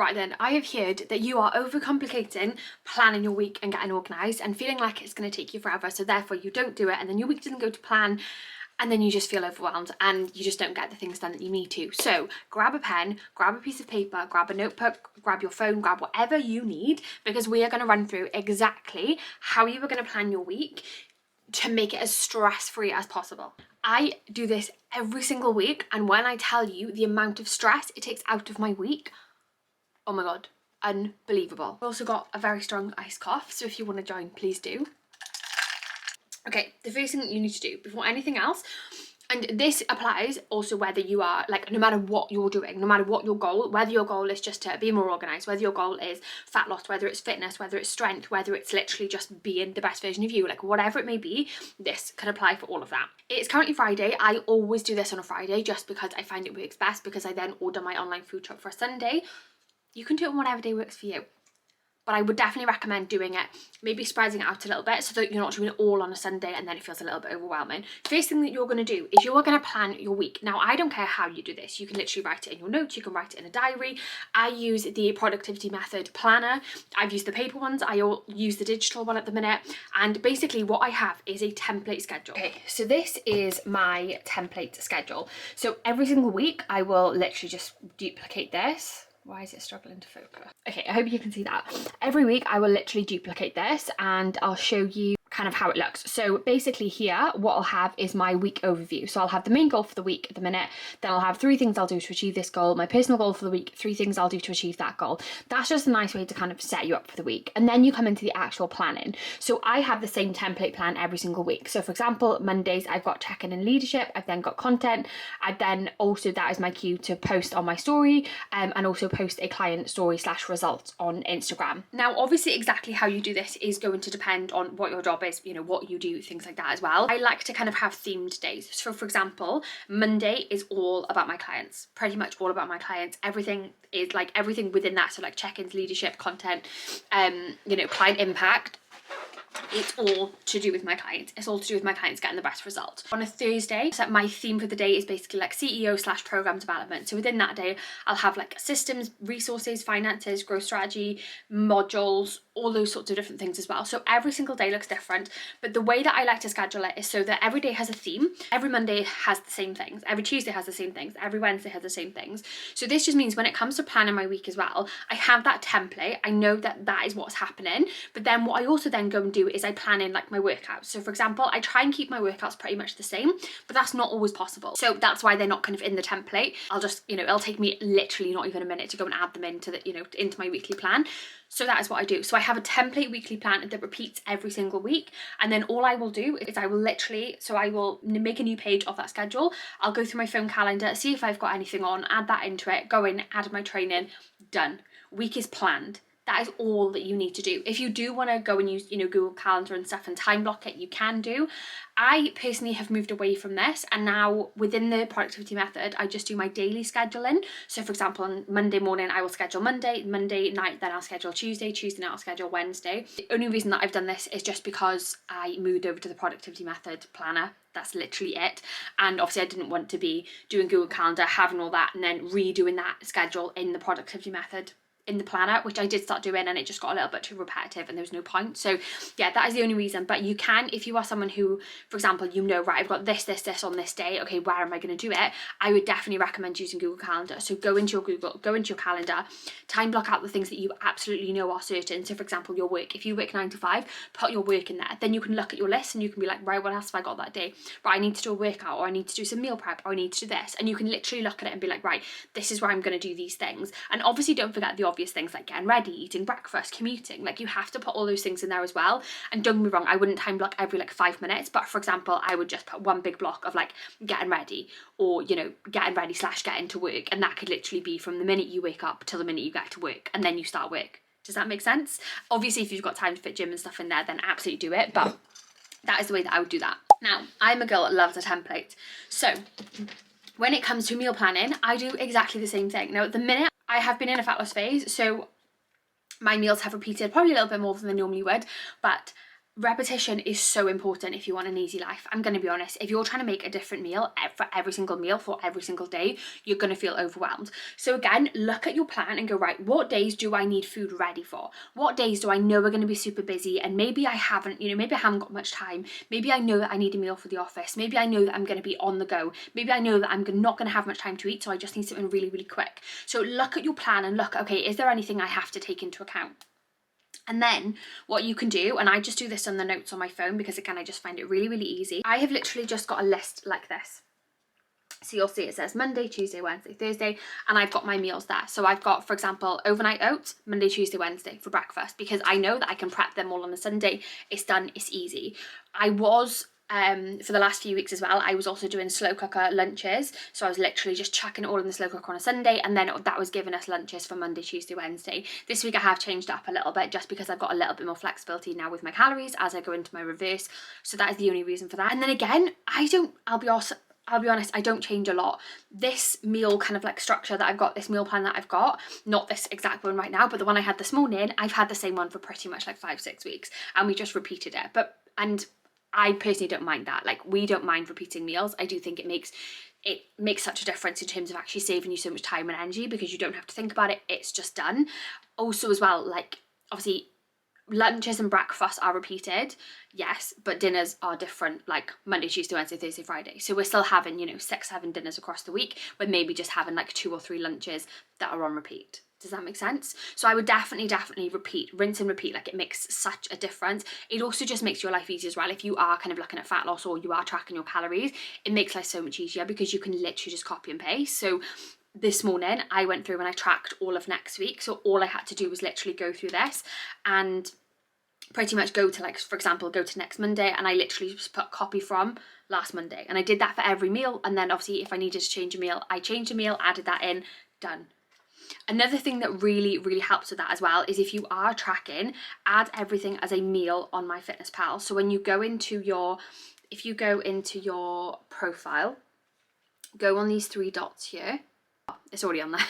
Right then, I have heard that you are overcomplicating planning your week and getting organised and feeling like it's going to take you forever, so therefore you don't do it and then your week doesn't go to plan and then you just feel overwhelmed and you just don't get the things done that you need to. So grab a pen, grab a piece of paper, grab a notebook, grab your phone, grab whatever you need, because we are going to run through exactly how you are going to plan your week to make it as stress-free as possible. I do this every single week, and when I tell you the amount of stress it takes out of my week, oh my god, unbelievable. I've also got a very strong iced cough, so if you want to join, please do. Okay, the first thing that you need to do before anything else, and this applies also whether you are, like, no matter what you're doing, no matter what your goal, whether your goal is just to be more organised, whether your goal is fat loss, whether it's fitness, whether it's strength, whether it's literally just being the best version of you, like whatever it may be, this can apply for all of that. It's currently Friday. I always do this on a Friday just because I find it works best, because I then order my online food truck for a Sunday. You can do it on whatever day works for you. But I would definitely recommend doing it, maybe spreading it out a little bit so that you're not doing it all on a Sunday and then it feels a little bit overwhelming. First thing that you're going to do is you're going to plan your week. Now, I don't care how you do this. You can literally write it in your notes. You can write it in a diary. I use the productivity method planner. I've used the paper ones. I use the digital one at the minute. And basically what I have is a template schedule. Okay, so this is my template schedule. So every single week I will literally just duplicate this. Why is it struggling to focus? Okay, I hope you can see that. Every week I will literally duplicate this and I'll show you kind of how it looks. So basically here, what I'll have is my week overview. So I'll have the main goal for the week at the minute, then I'll have 3 things I'll do to achieve this goal, my personal goal for the week, 3 things I'll do to achieve that goal. That's just a nice way to kind of set you up for the week. And then you come into the actual planning. So I have the same template plan every single week. So for example, Mondays, I've got check-in and leadership, I've then got content, I then also, that is my cue to post on my story, and also post a client story / results on Instagram. Now, obviously exactly how you do this is going to depend on what your job is, you know, what you do, things like that as well. I like to kind of have themed days. So for example, Monday is all about my clients, pretty much all about my clients. Everything is like everything within that. So like check-ins, leadership, content, you know, client impact. It's all to do with my clients. It's all to do with my clients getting the best result. On a Thursday, so my theme for the day is basically like CEO / program development. So within that day, I'll have like systems, resources, finances, growth strategy, modules, all those sorts of different things as well. So every single day looks different, but the way that I like to schedule it is so that every day has a theme. Every Monday has the same things. Every Tuesday has the same things. Every Wednesday has the same things. So this just means when it comes to planning my week as well, I have that template. I know that that is what's happening. But then what I also then go and do is I plan in like my workouts. So for example, I try and keep my workouts pretty much the same, but that's not always possible. So that's why they're not kind of in the template. I'll just, you know, it'll take me literally not even a minute to go and add them into the, you know, into my weekly plan. So that is what I do. So I have a template weekly plan that repeats every single week. And then all I will do is I will literally, so I will make a new page of that schedule. I'll go through my phone calendar, see if I've got anything on, add that into it, go in, add my training, done. Week is planned. That is all that you need to do. If you do want to go and use, you know, Google Calendar and stuff and time block it, you can do. I personally have moved away from this, and now within the productivity method, I just do my daily scheduling. So for example, on Monday morning, I will schedule Monday night, then I'll schedule Tuesday night, I'll schedule Wednesday. The only reason that I've done this is just because I moved over to the productivity method planner. That's literally it. And obviously I didn't want to be doing Google Calendar, having all that, and then redoing that schedule in the productivity method in the planner, which I did start doing, and it just got a little bit too repetitive and there was no point. So yeah, that is the only reason. But you can, if you are someone who, for example, you know, right, I've got this on this day, okay, where am I going to do it? I would definitely recommend using Google Calendar. So go into your calendar, time block out the things that you absolutely know are certain. So for example, your work, if you work 9 to 5, put your work in there. Then you can look at your list and you can be like, right, what else have I got that day? Right, I need to do a workout, or I need to do some meal prep, or I need to do this. And you can literally look at it and be like, right, this is where I'm going to do these things. And obviously don't forget the obvious things like getting ready, eating breakfast, commuting. Like, you have to put all those things in there as well. And don't get me wrong, I wouldn't time block every like 5 minutes, but for example, I would just put one big block of like getting ready, or, you know, getting ready / getting to work. And that could literally be from the minute you wake up till the minute you get to work, and then you start work. Does that make sense? Obviously, if you've got time to fit gym and stuff in there, then absolutely do it. But that is the way that I would do that. Now, I'm a girl that loves a template. So when it comes to meal planning, I do exactly the same thing. Now, at the minute, I have been in a fat loss phase, so my meals have repeated probably a little bit more than they normally would, but repetition is so important if you want an easy life. I'm going to be honest, if you're trying to make a different meal for every single meal for every single day, you're going to feel overwhelmed. So again, look at your plan and go, right, what days do I need food ready for? What days do I know are going to be super busy and maybe I haven't, maybe I haven't got much time. Maybe I know that I need a meal for the office. Maybe I know that I'm going to be on the go. Maybe I know that I'm not going to have much time to eat, so I just need something really, really quick. So look at your plan and look, okay, is there anything I have to take into account? And then what you can do, and I just do this on the notes on my phone because again, I just find it really, really easy. I have literally just got a list like this. So you'll see it says Monday, Tuesday, Wednesday, Thursday, and I've got my meals there. So I've got, for example, overnight oats, Monday, Tuesday, Wednesday for breakfast, because I know that I can prep them all on the Sunday. It's done, it's easy. I was for the last few weeks as well, I was also doing slow cooker lunches. So I was literally just chucking it all in the slow cooker on a Sunday, and then that was giving us lunches for Monday, Tuesday, Wednesday. This week I have changed it up a little bit just because I've got a little bit more flexibility now with my calories as I go into my reverse. So that is the only reason for that. And then again, I'll be honest, I don't change a lot. This meal kind of like structure that I've got, this meal plan that I've got, not this exact one right now, but the one I had this morning, I've had the same one for pretty much like 5-6 weeks, and we just repeated it. And I personally don't mind that. Like, we don't mind repeating meals. I do think it makes such a difference in terms of actually saving you so much time and energy because you don't have to think about it. It's just done. Also as well, like, obviously lunches and breakfasts are repeated, yes, but dinners are different, like Monday, Tuesday, Wednesday, Thursday, Friday. So we're still having, 6-7 dinners across the week, but maybe just having like 2 or 3 lunches that are on repeat. Does that make sense? So I would definitely repeat, rinse and repeat. Like, it makes such a difference. It also just makes your life easier as well. If you are kind of looking at fat loss or you are tracking your calories, it makes life so much easier because you can literally just copy and paste. So this morning I went through and I tracked all of next week. So all I had to do was literally go through this and pretty much go to, like, for example, go to next Monday, and I literally just put copy from last Monday, and I did that for every meal. And then obviously if I needed to change a meal, I changed a meal, added that in, done. Another thing that really, really helps with that as well is if you are tracking, add everything as a meal on MyFitnessPal. So when you go into your, if you go into your profile, go on these 3 dots here. It's already on there.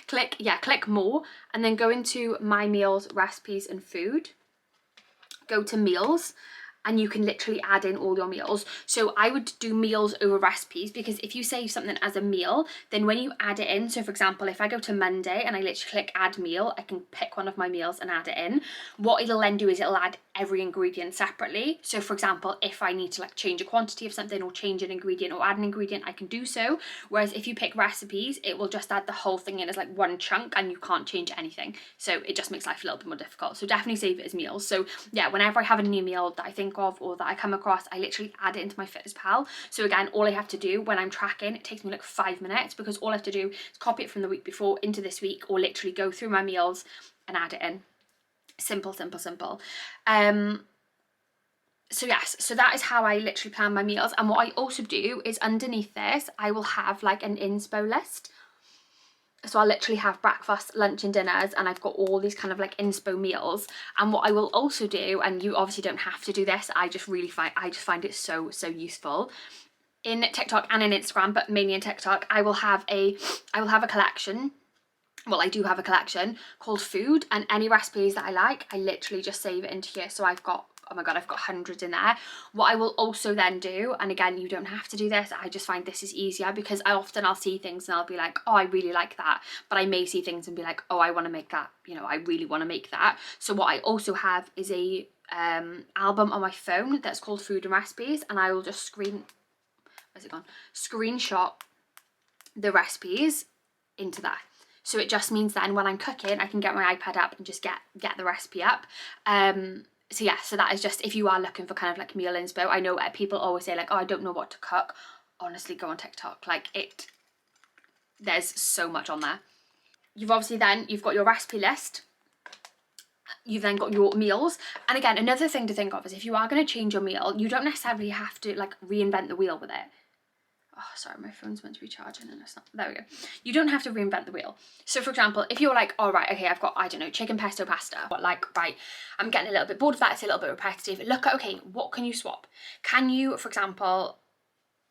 click more, and then go into my meals, recipes and food. Go to meals, and you can literally add in all your meals. So I would do meals over recipes, because if you save something as a meal, then when you add it in, so for example, if I go to Monday and I literally click add meal, I can pick one of my meals and add it in. What it'll then do is it'll add every ingredient separately. So for example, if I need to like change a quantity of something or change an ingredient or add an ingredient, I can do so. Whereas if you pick recipes, it will just add the whole thing in as like one chunk and you can't change anything. So it just makes life a little bit more difficult. So definitely save it as meals. So yeah, whenever I have a new meal that I think of or that I come across, I literally add it into MyFitnessPal. So again, all I have to do when I'm tracking, it takes me like 5 minutes, because all I have to do is copy it from the week before into this week, or literally go through my meals and add it in. Simple. So yes, so that is how I literally plan my meals. And what I also do is underneath this, I will have like an inspo list. So I'll literally have breakfast, lunch and dinners, and I've got all these kind of like inspo meals. And what I will also do, and you obviously don't have to do this, I just find it so useful. In TikTok and in Instagram, but mainly in TikTok, I will have a collection. Well, I do have a collection called food, and any recipes that I like, I literally just save it into here. So I've got, oh my God, I've got hundreds in there. What I will also then do, and again, you don't have to do this, I just find this is easier, because I'll see things and I'll be like, oh, I really like that. But I may see things and be like, oh, I want to make that, I really want to make that. So what I also have is a album on my phone that's called food and recipes, and I will just screenshot the recipes into that. So it just means then when I'm cooking, I can get my iPad up and just get the recipe up. So yeah, so that is just if you are looking for kind of like meal inspo. I know people always say like, oh, I don't know what to cook. Honestly, go on TikTok. Like, there's so much on there. You've got your recipe list. You've then got your meals. And again, another thing to think of is if you are going to change your meal, you don't necessarily have to like reinvent the wheel with it. Oh, sorry, my phone's meant to be charging and it's not. There we go. You don't have to reinvent the wheel. So for example, if you're like, all right, okay, I've got, I don't know, chicken pesto pasta, but like, right, I'm getting a little bit bored of that, it's a little bit repetitive. Look at, okay, what can you swap? Can you, for example,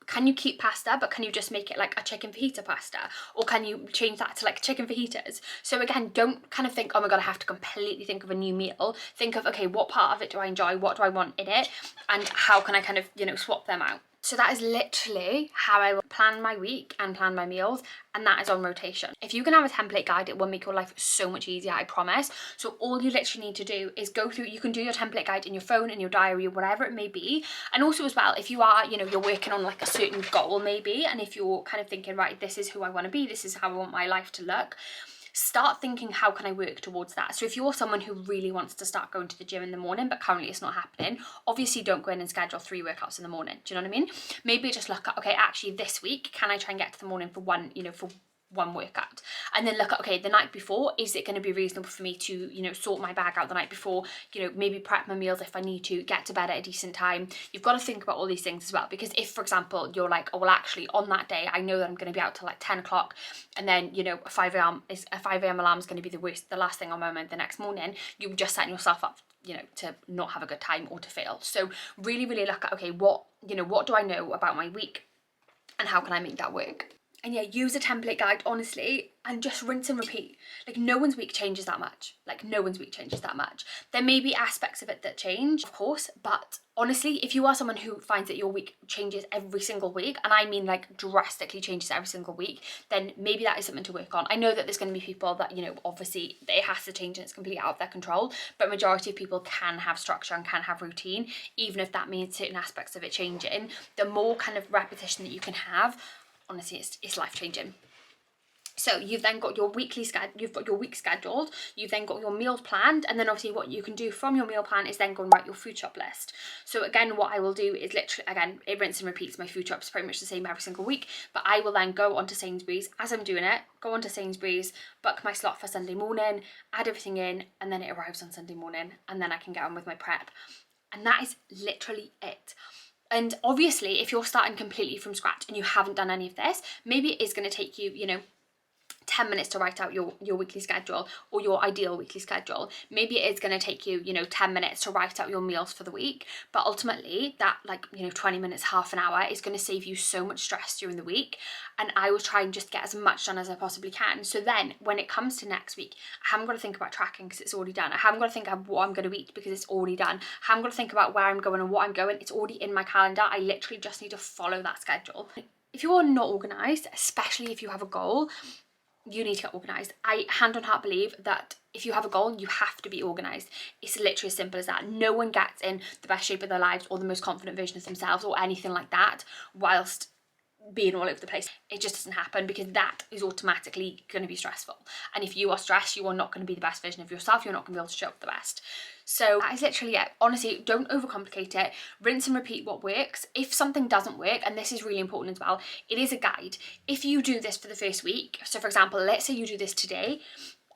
Can you keep pasta, but can you just make it like a chicken fajita pasta? Or can you change that to like chicken fajitas? So again, don't kind of think, oh my God, I have to completely think of a new meal. Think of, okay, what part of it do I enjoy? What do I want in it? And how can I kind of, you know, swap them out? So that is literally how I will plan my week and plan my meals, and that is on rotation. If you can have a template guide, it will make your life so much easier, I promise. So all you literally need to do is go through, you can do your template guide in your phone, in your diary, whatever it may be. And also as well, if you are, you know, you're working on like a certain goal maybe, and if you're kind of thinking, right, this is who I want to be, this is how I want my life to look, start thinking, how can I work towards that? So if you're someone who really wants to start going to the gym in the morning, but currently it's not happening, obviously don't go in and schedule 3 workouts in the morning. Do you know what I mean? Maybe just look at, okay, actually this week, can I try and get to the morning for one, you know, for one workout? And then look at, okay, the night before, is it going to be reasonable for me to, you know, sort my bag out the night before, you know, maybe prep my meals if I need to, get to bed at a decent time. You've got to think about all these things as well, because if, for example, you're like, oh, well, actually on that day, I know that I'm going to be out till like 10 o'clock, and then, you know, a 5 a.m. alarm is going to be the last thing on my mind the next morning, you're just setting yourself up, you know, to not have a good time or to fail. So really, really look at, okay, what do I know about my week and how can I make that work? And yeah, use a template guide, honestly, and just rinse and repeat. Like, no one's week changes that much. Like, no one's week changes that much. There may be aspects of it that change, of course, but honestly, if you are someone who finds that your week changes every single week, and I mean like drastically changes every single week, then maybe that is something to work on. I know that there's going to be people that, you know, obviously it has to change and it's completely out of their control, but majority of people can have structure and can have routine, even if that means certain aspects of it changing. The more kind of repetition that you can have, honestly, it's life-changing. So you've then got your week scheduled, you've then got your meals planned, and then obviously what you can do from your meal plan is then go and write your food shop list. So again, what I will do is literally, again, it rinse and repeats. My food shop's pretty much the same every single week, but I will then go onto Sainsbury's as I'm doing it, go onto Sainsbury's, book my slot for Sunday morning, add everything in, and then it arrives on Sunday morning, and then I can get on with my prep. And that is literally it. And obviously, if you're starting completely from scratch and you haven't done any of this, maybe it is going to take you, you know, 10 minutes to write out your weekly schedule or your ideal weekly schedule. Maybe it is going to take you, you know, 10 minutes to write out your meals for the week. But ultimately that, like, you know, 20 minutes, half an hour is going to save you so much stress during the week. And I will try and just get as much done as I possibly can. So then when it comes to next week, I haven't got to think about tracking because it's already done. I haven't got to think of what I'm going to eat because it's already done. I haven't got to think about where I'm going and what I'm going. It's already in my calendar. I literally just need to follow that schedule. If you are not organised, especially if you have a goal, you need to get organised. I hand on heart believe that if you have a goal, you have to be organised. It's literally as simple as that. No one gets in the best shape of their lives or the most confident version of themselves or anything like that whilst being all over the place. It just doesn't happen because that is automatically going to be stressful. And if you are stressed, you are not going to be the best version of yourself. You're not going to be able to show up the best. So that is literally it. Honestly, don't overcomplicate it. Rinse and repeat what works. If something doesn't work, and this is really important as well, it is a guide. If you do this for the first week, so for example, let's say you do this today,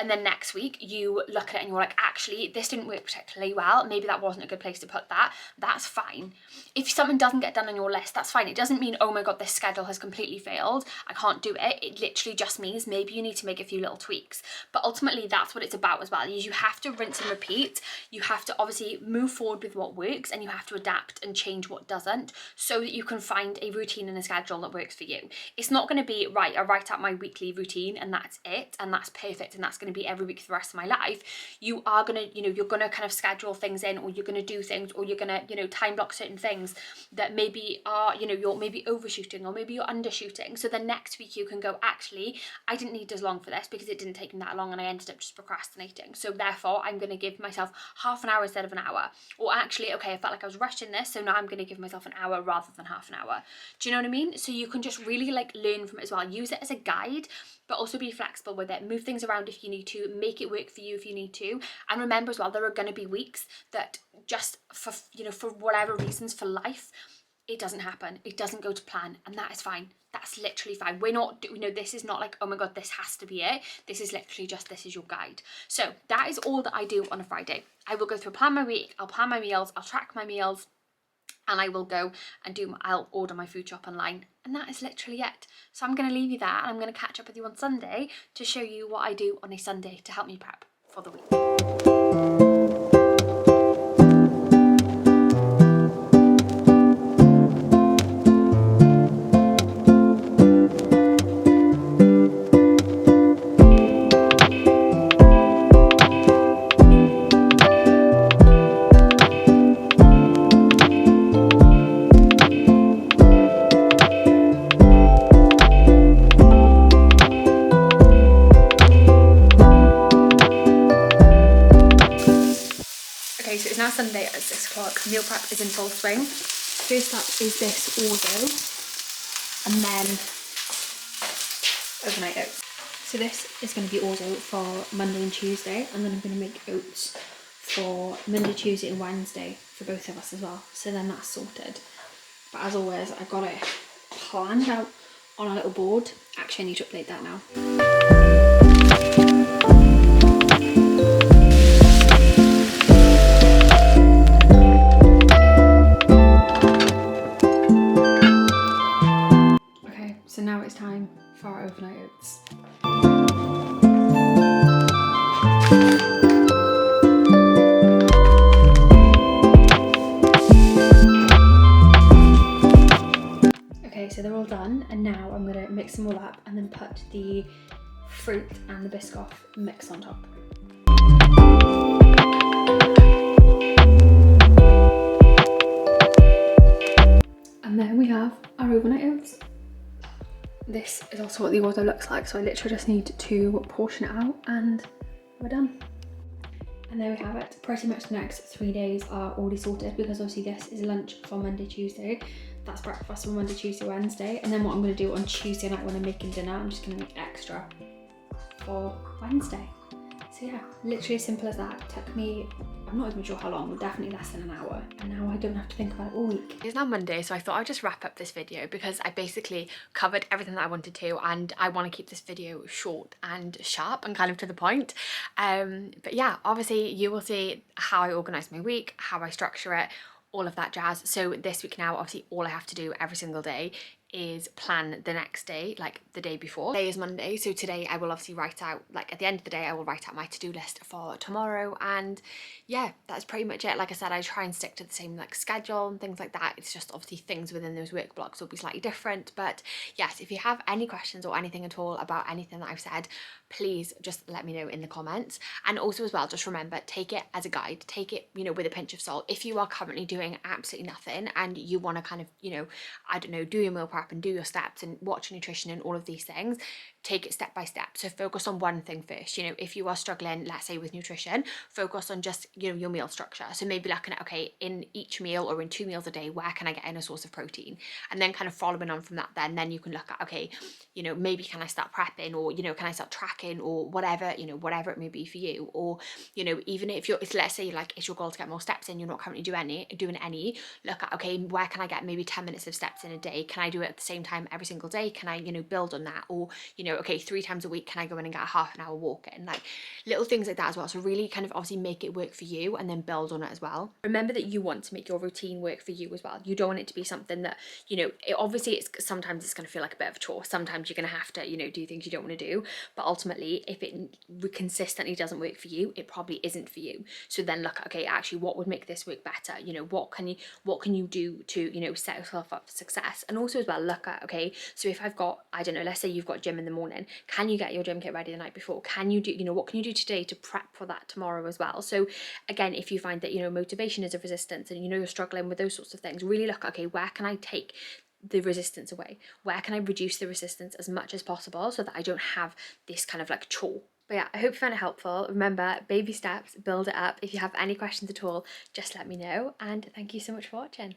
and then next week you look at it and you're like, actually, this didn't work particularly well. Maybe that wasn't a good place to put that. That's fine. If something doesn't get done on your list, that's fine. It doesn't mean, oh my God, this schedule has completely failed, I can't do it. It literally just means maybe you need to make a few little tweaks. But ultimately, that's what it's about as well. You have to rinse and repeat. You have to obviously move forward with what works, and you have to adapt and change what doesn't so that you can find a routine and a schedule that works for you. It's not going to be, right, I write out my weekly routine and that's it, and that's perfect, and that's going to be every week for the rest of my life. You are going to, you know, you're going to kind of schedule things in, or you're going to do things, or you're going to, you know, time block certain things that maybe are, you know, you're maybe overshooting or maybe you're undershooting. So the next week you can go, actually, I didn't need as long for this because it didn't take me that long and I ended up just procrastinating. So therefore, I'm going to give myself half an hour instead of an hour. Or actually, okay, I felt like I was rushing this, so now I'm going to give myself an hour rather than half an hour. Do you know what I mean? So you can just really like learn from it as well. Use it as a guide, but also be flexible with it. Move things around if you need to, make it work for you if you need to. And remember as well, there are going to be weeks that just for, you know, for whatever reasons for life, it doesn't happen. It doesn't go to plan, and that is fine. That's literally fine. We're not, you know, this is not like, oh my God, this has to be it. This is literally just, this is your guide. So that is all that I do on a Friday. I will go through, plan my week, I'll plan my meals, I'll track my meals, and I will go and I'll order my food shop online. And that is literally it. So I'm going to leave you there, and I'm going to catch up with you on Sunday to show you what I do on a Sunday to help me prep for the week. Okay, so it's now Sunday at 6 o'clock. Meal prep is in full swing. First up is this orzo, and then overnight oats. So this is going to be orzo for Monday and Tuesday, and then I'm going to make oats for Monday, Tuesday and Wednesday for both of us as well. So then that's sorted. But as always, I've got it planned out on a little board. Actually, I need to update that now. Okay, so now it's time for our overnight oats. Okay, so they're all done, and now I'm going to mix them all up and then put the fruit and the Biscoff mix on top. And there we have our overnight oats. This is also what the orzo looks like, so I literally just need to portion it out and we're done. And there we have it. Pretty much the next 3 days are already sorted, because obviously this is lunch for Monday, Tuesday. That's breakfast for Monday, Tuesday, Wednesday. And then what I'm going to do on Tuesday night when I'm making dinner, I'm just going to make extra for Wednesday. So yeah, literally as simple as that. It took me, I'm not even sure how long, but definitely less than an hour. And now I don't have to think about it all week. It's now Monday, so I thought I'd just wrap up this video because I basically covered everything that I wanted to, and I want to keep this video short and sharp and kind of to the point. But yeah, obviously you will see how I organise my week, how I structure it, all of that jazz. So this week now, obviously all I have to do every single day is plan the next day, like the day before. Today is Monday, so today I will obviously write out, like at the end of the day, I will write out my to-do list for tomorrow. And yeah, that's pretty much it. Like I said, I try and stick to the same like schedule and things like that. It's just obviously things within those work blocks will be slightly different. But yes, if you have any questions or anything at all about anything that I've said, please just let me know in the comments. And also as well, just remember, take it as a guide, take it, you know, with a pinch of salt. If you are currently doing absolutely nothing and you want to kind of, you know, I don't know, do your meal prep and do your steps and watch nutrition and all of these things, take it step by step. So focus on one thing first. You know, if you are struggling, let's say with nutrition, focus on just, you know, your meal structure. So maybe looking at, okay, in each meal or in 2 meals a day, where can I get in a source of protein? And then kind of following on from that, then you can look at, okay, you know, maybe can I start prepping, or, you know, can I start tracking, or whatever, you know, whatever it may be for you. Or, you know, even if you're, let's say like it's your goal to get more steps in, you're not currently doing any, look at, okay, where can I get maybe 10 minutes of steps in a day? Can I do it at the same time every single day? Can I, you know, build on that? Or, you know, okay, 3 times a week, can I go in and get a half an hour walk in? Like little things like that as well. So really kind of obviously make it work for you and then build on it as well. Remember that you want to make your routine work for you as well. You don't want it to be something that, you know, obviously it's sometimes it's going to feel like a bit of a chore. Sometimes you're going to have to, you know, do things you don't want to do. But ultimately, if it consistently doesn't work for you, it probably isn't for you. So then look, okay, actually what would make this work better? You know, what can you do to, you know, set yourself up for success? And also as well, look at, okay, so if I've got, I don't know, let's say you've got gym in the morning, can you get your gym kit ready the night before? Can you do, you know, what can you do today to prep for that tomorrow as well? So again, if you find that, you know, motivation is a resistance and you know you're struggling with those sorts of things, really look, okay, where can I take the resistance away? Where can I reduce the resistance as much as possible so that I don't have this kind of like chore? But yeah, I hope you found it helpful. Remember, baby steps, build it up. If you have any questions at all, just let me know. And thank you so much for watching.